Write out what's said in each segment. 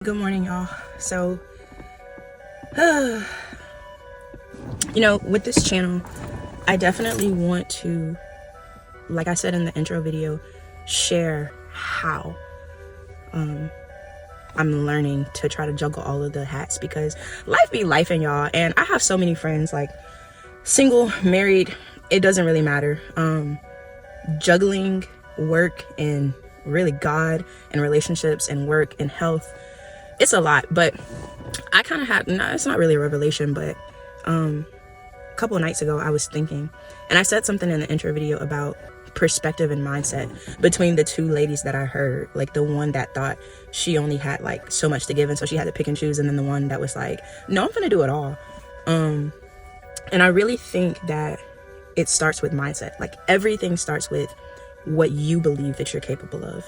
Good morning, y'all. So, with this channel, I definitely want to, like I said in the intro video, share how I'm learning to try to juggle all of the hats, because life be life, and y'all. And I have so many friends, like single, married, it doesn't really matter. Juggling work and really God and relationships and work and health, it's a lot. But I kind of had, no, it's not really a revelation, but a couple of nights ago I was thinking, and I said something in the intro video about perspective and mindset between the two ladies that I heard, like the one that thought she only had like so much to give, and so she had to pick and choose, and then the one that was like, no, I'm gonna do it all. And I really think that it starts with mindset. Like everything starts with what you believe that you're capable of.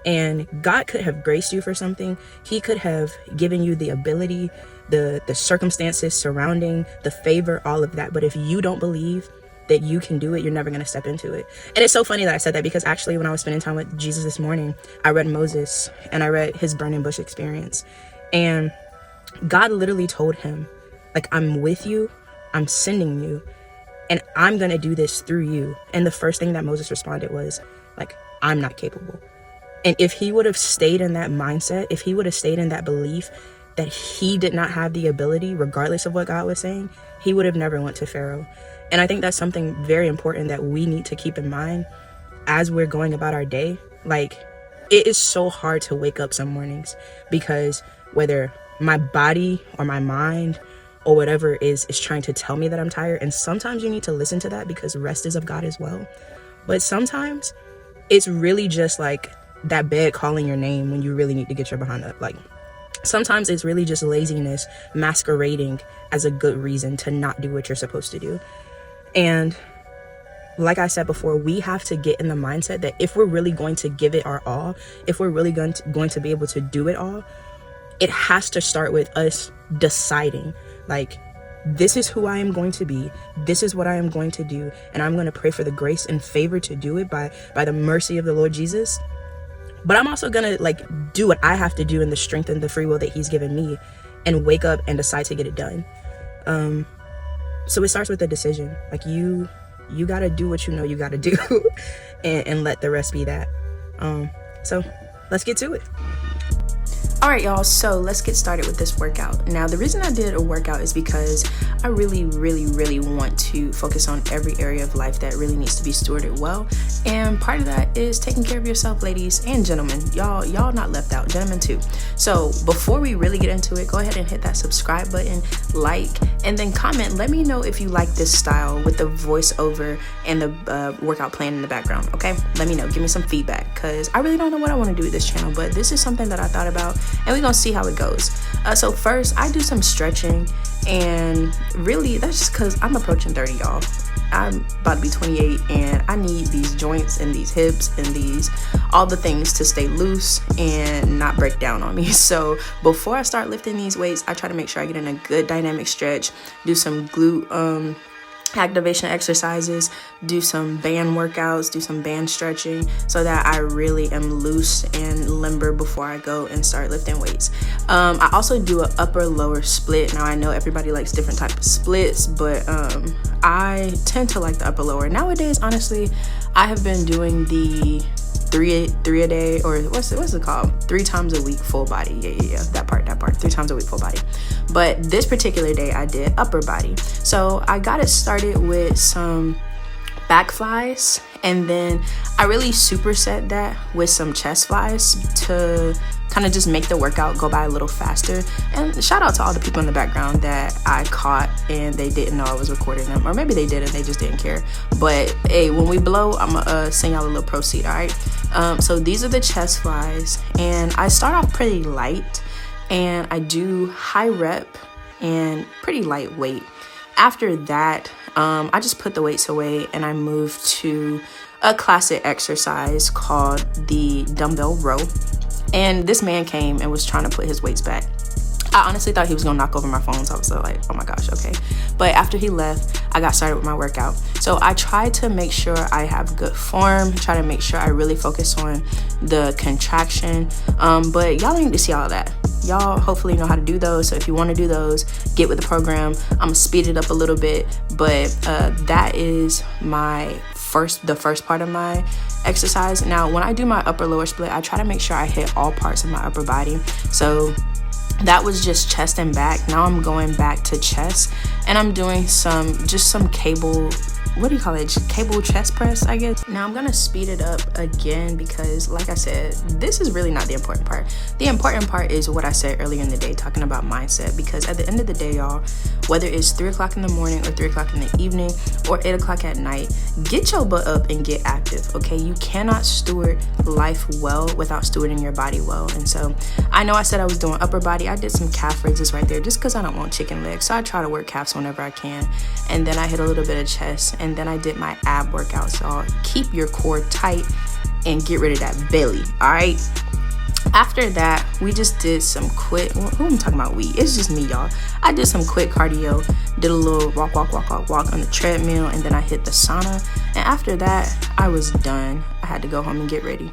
And God could have graced you for something. He could have given you the ability, the circumstances surrounding, the favor, all of that. But if you don't believe that you can do it, you're never going to step into it. And it's so funny that I said that, because actually when I was spending time with Jesus this morning, I read Moses and I read his burning bush experience. And God literally told him, like, I'm with you, I'm sending you, and I'm going to do this through you. And the first thing that Moses responded was, like, I'm not capable. And if he would have stayed in that mindset, if he would have stayed in that belief that he did not have the ability, regardless of what God was saying, he would have never went to Pharaoh. And I think that's something very important that we need to keep in mind as we're going about our day. Like, it is so hard to wake up some mornings, because whether my body or my mind or whatever is trying to tell me that I'm tired. And sometimes you need to listen to that, because rest is of God as well. But sometimes it's really just like that bed calling your name when you really need to get your behind up. Like, sometimes it's really just laziness masquerading as a good reason to not do what you're supposed to do. And like I said before, we have to get in the mindset that if we're really going to give it our all, if we're really going to be able to do it all, it has to start with us deciding, like, this is who I am going to be, this is what I am going to do, and I'm going to pray for the grace and favor to do it by the mercy of the Lord Jesus. But I'm also going to, like, do what I have to do in the strength and the free will that he's given me, and wake up and decide to get it done. So it starts with a decision. Like, you got to do what you know you got to do and let the rest be that. So let's get to it. All right, y'all, so let's get started with this workout. Now, the reason I did a workout is because I really want to focus on every area of life that really needs to be stewarded well. And part of that is taking care of yourself, ladies and gentlemen. Y'all not left out, gentlemen too. So before we really get into it, go ahead and hit that subscribe button, like, and then comment. Let me know if you like this style with the voiceover and the workout plan in the background, okay? Let me know, give me some feedback, because I really don't know what I want to do with this channel, but this is something that I thought about, and we're gonna see how it goes. So first, I do some stretching, and really that's just because I'm approaching 30, y'all. I'm about to be 28, and I need these joints and these hips and all the things to stay loose and not break down on me. So before I start lifting these weights, I try to make sure I get in a good dynamic stretch, do some glute activation exercises, do some band workouts, do some band stretching, so that I really am loose and limber before I go and start lifting weights. I also do an upper lower split. Now, I know everybody likes different type of splits, but I tend to like the upper lower. Nowadays, honestly, I have been doing the three a day, or what's it called, 3 times a week full body. Yeah, that part 3 times a week full body. But this particular day I did upper body. So I got it started with some back flies, and then I really superset that with some chest flies to kind of just make the workout go by a little faster. And shout out to all the people in the background that I caught and they didn't know I was recording them, or maybe they did and they just didn't care. But hey, when we blow, I'm gonna send y'all a little proceed. All right, so these are the chest flies, and I start off pretty light, and I do high rep and pretty lightweight. After that, I just put the weights away and I moved to a classic exercise called the dumbbell row. And this man came and was trying to put his weights back. I honestly thought he was gonna knock over my phone, so I was like, oh my gosh, okay. But after he left, I got started with my workout. So I try to make sure I have good form, try to make sure I really focus on the contraction. But y'all don't need to see all of that. y'all hopefully know how to do those. So if you want to do those, get with the program. I'm gonna speed it up a little bit, but that is the first part of my exercise. Now when I do my upper lower split, I try to make sure I hit all parts of my upper body. So that was just chest and back. Now I'm going back to chest, and I'm doing some cable, what do you call it, cable chest press, I guess. Now I'm gonna speed it up again because, like I said, this is really not the important part. The important part is what I said earlier in the day, talking about mindset, because at the end of the day, y'all, whether it's 3 o'clock in the morning or 3 o'clock in the evening or 8 o'clock at night, get your butt up and get active, okay? You cannot steward life well without stewarding your body well. And so I know I said I was doing upper body. I did some calf raises right there just because I don't want chicken legs. So I try to work calves whenever I can. And then I hit a little bit of chest, and then I did my ab workout. So keep your core tight and get rid of that belly, all right? After that, we just did some quick, who am I talking about? It's just me, y'all. I did some quick cardio, did a little walk on the treadmill, and then I hit the sauna. And after that, I was done. I had to go home and get ready.